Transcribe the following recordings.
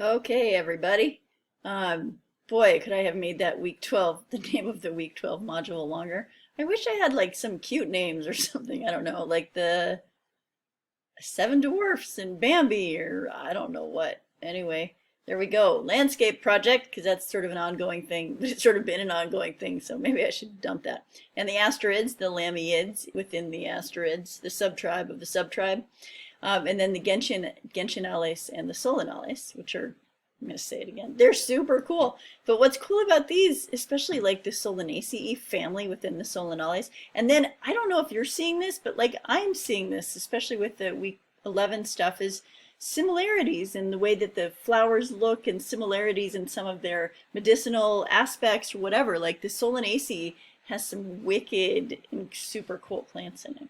Okay, everybody. Boy, could I have made that week 12, the name of the week 12 module longer. I wish I had like some cute names or something. I don't know, like the Seven Dwarfs and Bambi, or I don't know what. Anyway, there we go. Landscape project, because that's sort of an ongoing thing. It's sort of been an ongoing thing, so maybe I should dump that. And the Asterids, the Lamiids within the Asterids, the subtribe of the subtribe. And then the Gentianales and the Solanales, which are, I'm going to say it again, they're super cool. But what's cool about these, especially like the Solanaceae family within the Solanales, and then I don't know if you're seeing this, but like I'm seeing this, especially with the week 11 stuff, is similarities in the way that the flowers look and similarities in some of their medicinal aspects or whatever. Like the Solanaceae has some wicked and super cool plants in it.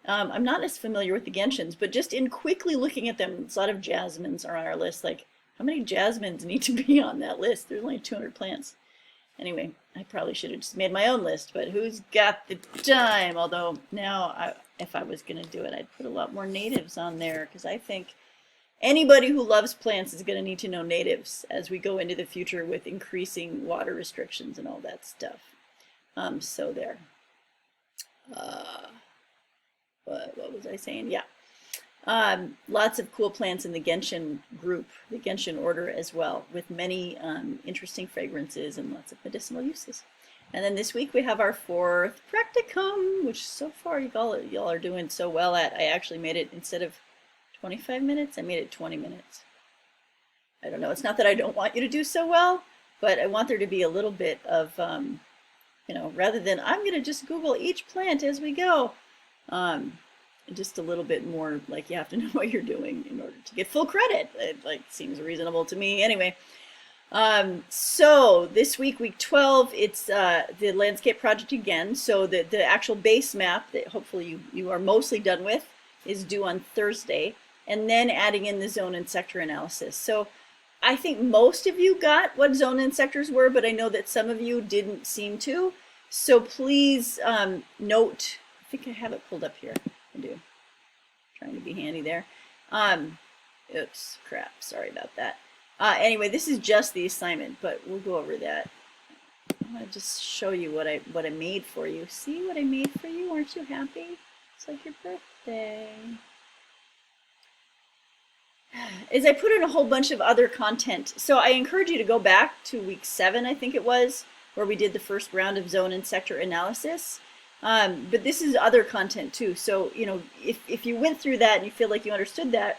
I'm not as familiar with the gentians, but just in quickly looking at them, a lot of jasmines are on our list. Like, how many jasmines need to be on that list? There's only 200 plants. Anyway, I probably should have just made my own list, but who's got the time? Although now, if I was going to do it, I'd put a lot more natives on there, because I think anybody who loves plants is going to need to know natives as we go into the future with increasing water restrictions and all that stuff. So there. What was I saying? Yeah. Lots of cool plants in the gentian group, the gentian order as well, with many interesting fragrances and lots of medicinal uses. And then this week we have our fourth practicum, which so far y'all are doing so well at. I actually made it, instead of 25 minutes, I made it 20 minutes. I don't know. It's not that I don't want you to do so well, but I want there to be a little bit of, rather than I'm going to just Google each plant as we go. Just a little bit more like you have to know what you're doing in order to get full credit. It seems reasonable to me. Anyway, so this week, week 12, it's the landscape project again. So the actual base map that hopefully you are mostly done with is due on Thursday, and then adding in the zone and sector analysis. So I think most of you got what zone and sectors were, but I know that some of you didn't seem to. So please note, I think I have it pulled up here. I do. Trying to be handy there. Oops, crap. Sorry about that. Anyway, this is just the assignment, but we'll go over that. I'm gonna just show you what I made for you. See what I made for you? Aren't you happy? It's like your birthday. Is I put in a whole bunch of other content. So I encourage you to go back to week 7, I think it was, where we did the first round of zone and sector analysis. But this is other content too. So, if you went through that and you feel like you understood that,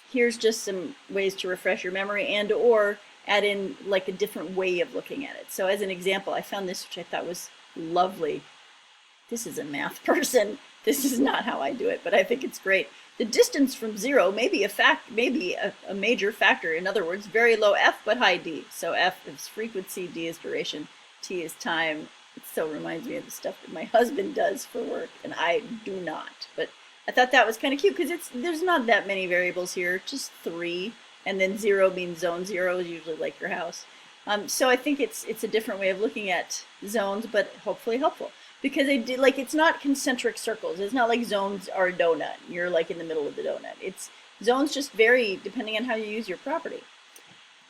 here's just some ways to refresh your memory and or add in like a different way of looking at it. So as an example, I found this, which I thought was lovely. This is a math person. This is not how I do it, but I think it's great. The distance from 0 may be a major factor. In other words, very low f, but high d. So f is frequency, d is duration, t is time. It so reminds me of the stuff that my husband does for work, and I do not. But I thought that was kind of cute because there's not that many variables here, just 3, and then 0 means zone 0 is usually like your house. So I think it's a different way of looking at zones, but hopefully helpful, because it's not concentric circles. It's not like zones are a donut. You're like in the middle of the donut. It's zones just vary depending on how you use your property.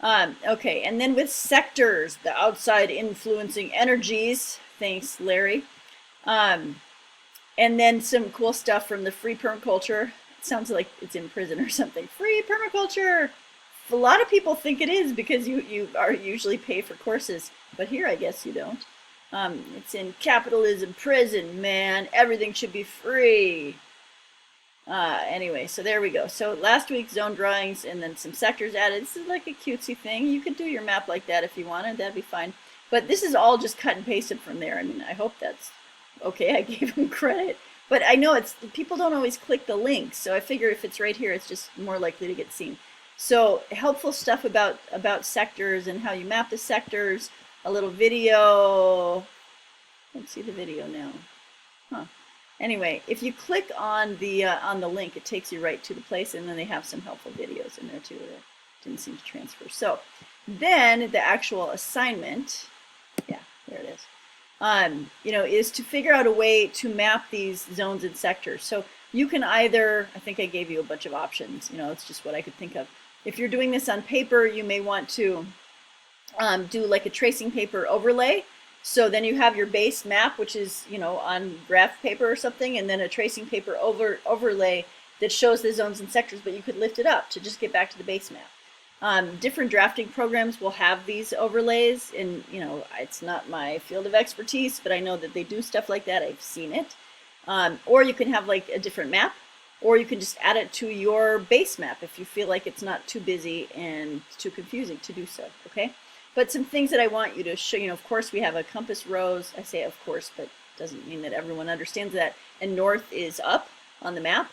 Okay, and then with sectors, the outside influencing energies, thanks Larry. And then some cool stuff from the free permaculture. It sounds like it's in prison or something. Free permaculture! A lot of people think it is because you are usually pay for courses, but here I guess you don't. It's in capitalism prison, man. Everything should be free. Anyway, so there we go. So last week, zone drawings and then some sectors added. This is like a cutesy thing. You could do your map like that if you wanted. That'd be fine. But this is all just cut and pasted from there. I mean, I hope that's okay. I gave him credit. But I know people don't always click the links. So I figure if it's right here, it's just more likely to get seen. So helpful stuff about sectors and how you map the sectors. A little video. Let's see the video now. Huh. Anyway, if you click on the link, it takes you right to the place, and then they have some helpful videos in there too that didn't seem to transfer. So then the actual assignment, yeah, there it is, is to figure out a way to map these zones and sectors. So you can either, I think I gave you a bunch of options, it's just what I could think of. If you're doing this on paper, you may want to do like a tracing paper overlay. So then you have your base map, which is, you know, on graph paper or something, and then a tracing paper overlay that shows the zones and sectors, but you could lift it up to just get back to the base map. Different drafting programs will have these overlays, and, you know, it's not my field of expertise, but I know that they do stuff like that. I've seen it. Or you can have like a different map, or you can just add it to your base map if you feel like it's not too busy and too confusing to do so, okay? But some things that I want you to show, you know, of course we have a compass rose. I say of course, but doesn't mean that everyone understands that. And north is up on the map.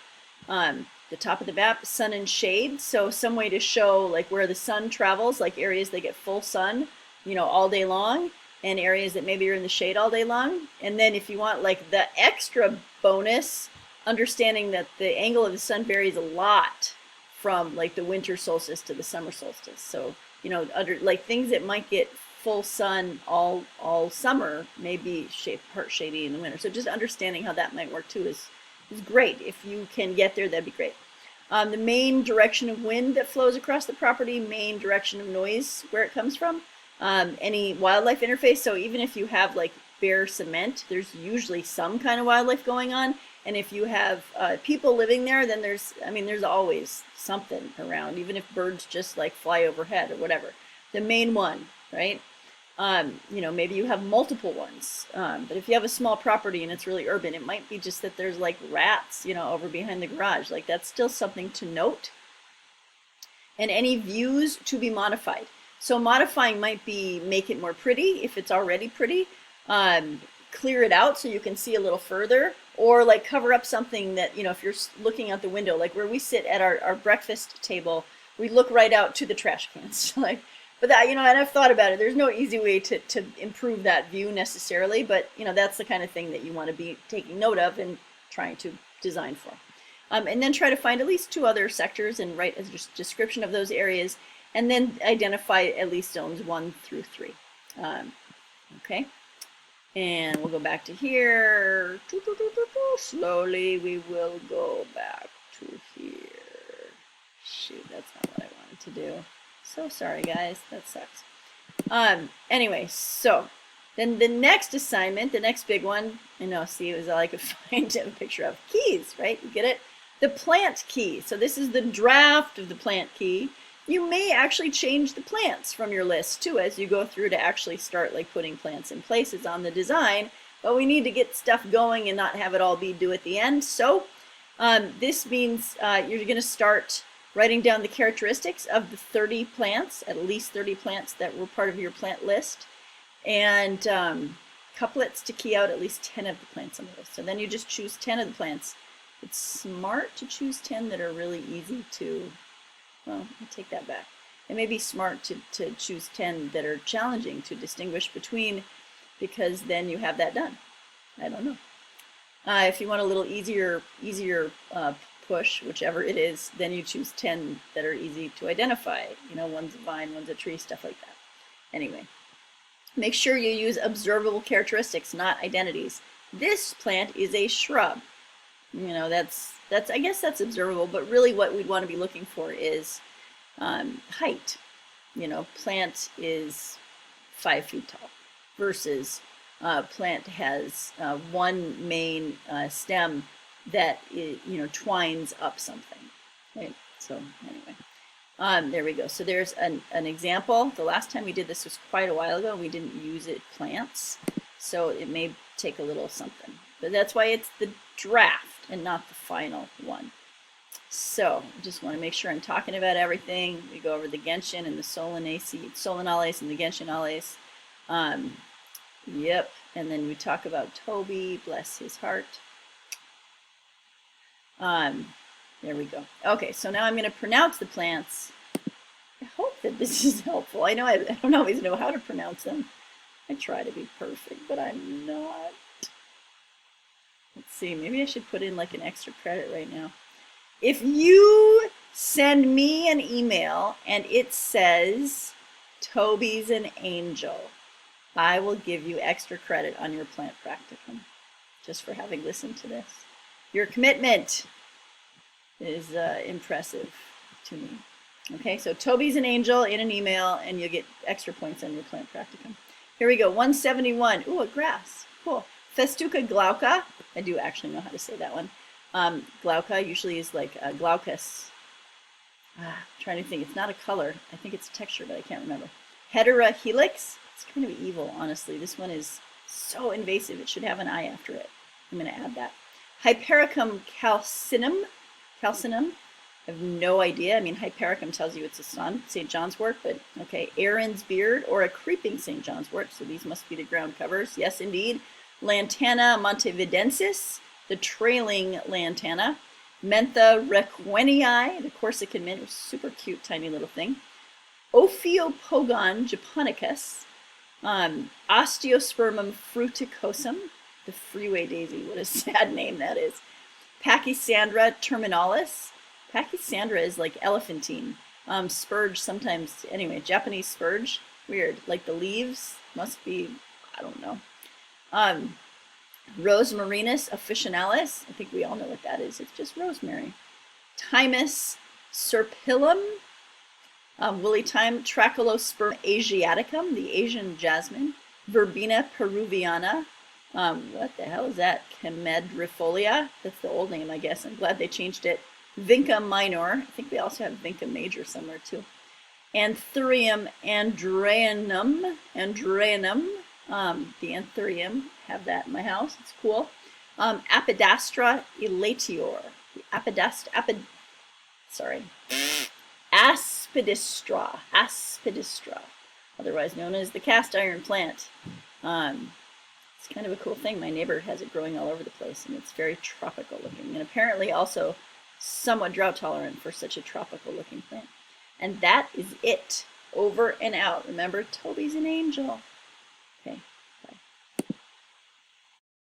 The top of the map, sun and shade. So some way to show like where the sun travels, like areas that get full sun, you know, all day long, and areas that maybe are in the shade all day long. And then if you want like the extra bonus, understanding that the angle of the sun varies a lot from like the winter solstice to the summer solstice. So, you know, under like things that might get full sun all summer may be part shady in the winter. So just understanding how that might work too is great. If you can get there, that'd be great. The main direction of wind that flows across the property, main direction of noise, where it comes from, any wildlife interface. So even if you have like bare cement, there's usually some kind of wildlife going on. And if you have people living there, then there's always something around, even if birds just like fly overhead or whatever. The main one, right? You know, maybe you have multiple ones. But if you have a small property and it's really urban, it might be just that there's like rats, you know, over behind the garage. Like that's still something to note. And any views to be modified. So modifying might be make it more pretty if it's already pretty. Clear it out so you can see a little further, or like cover up something that, you know, if you're looking out the window, like where we sit at our breakfast table, we look right out to the trash cans. Like, but that, you know, and I've thought about it, there's no easy way to improve that view necessarily, but you know, that's the kind of thing that you want to be taking note of and trying to design for. And then try to find at least 2 other sectors and write a description of those areas, and then identify at least zones 1 through 3. Okay. And we'll go back to here. Slowly we will go back to here. Shoot, that's not what I wanted to do. So sorry, guys. That sucks. Anyway, so then the next assignment, the next big one, you know, see, it was all I could find a picture of keys, right? You get it? The plant key. So this is the draft of the plant key. You may actually change the plants from your list too as you go through to actually start like putting plants in places on the design, but we need to get stuff going and not have it all be due at the end. So this means you're going to start writing down the characteristics of the 30 plants, at least 30 plants that were part of your plant list, and couplets to key out at least 10 of the plants on the list. So then you just choose 10 of the plants. It's smart to choose 10 that are really easy to, well, I take that back. It may be smart to choose 10 that are challenging to distinguish between, because then you have that done. I don't know. If you want a little easier push, whichever it is, then you choose 10 that are easy to identify. You know, one's a vine, one's a tree, stuff like that. Anyway, make sure you use observable characteristics, not identities. This plant is a shrub. You know, that's I guess that's observable, but really what we'd want to be looking for is height. You know, plant is 5 feet tall versus plant has one main stem that you know, twines up something. Right? So anyway, there we go. So there's an example. The last time we did this was quite a while ago. We didn't use it plants, so it may take a little something. But that's why it's the draft and not the final one. So I just want to make sure I'm talking about everything. We go over the gentian and the solanales and the gentianales. Yep. And then we talk about Toby, bless his heart. There we go. Okay, so now I'm going to pronounce the plants. I hope that this is helpful. I know I don't always know how to pronounce them. I try to be perfect, but I'm not. Let's see, maybe I should put in like an extra credit right now. If you send me an email and it says Toby's an angel, I will give you extra credit on your plant practicum just for having listened to this. Your commitment is impressive to me. Okay, so Toby's an angel in an email, and you'll get extra points on your plant practicum. Here we go, 171. Ooh, a grass. Cool. Festuca glauca. I do actually know how to say that one. Glauca usually is like glaucus. Trying to think. It's not a color. I think it's a texture, but I can't remember. Hetera helix. It's kind of evil, honestly. This one is so invasive. It should have an I after it. I'm going to add that. Hypericum calcinum. Calcinum. I have no idea. I mean, Hypericum tells you it's a St. John's wort, but okay. Aaron's beard or a creeping St. John's wort. So these must be the ground covers. Yes, indeed. Lantana montevidensis, the trailing lantana. Mentha requenii, the Corsican mint, super cute, tiny little thing. Ophiopogon japonicus. Osteospermum fruticosum, the freeway daisy. What a sad name that is. Pachysandra terminalis. Pachysandra is like elephantine. Spurge sometimes, anyway, Japanese spurge. Weird. Like the leaves must be, I don't know. Rosmarinus officinalis. I think we all know what that is. It's just rosemary. Thymus serpillum. Woolly thyme. Trachelosperm asiaticum, the Asian jasmine. Verbena peruviana. What the hell is that? Chemedrifolia. That's the old name, I guess. I'm glad they changed it. Vinca minor. I think we also have Vinca major somewhere too. Anthurium andreanum. The anthurium, have that in my house. It's cool. Apidastra elatior. The aspidistra, otherwise known as the cast iron plant. It's kind of a cool thing. My neighbor has it growing all over the place, and it's very tropical looking, and apparently also somewhat drought tolerant for such a tropical looking plant. And that is it. Over and out. Remember, Toby's an angel.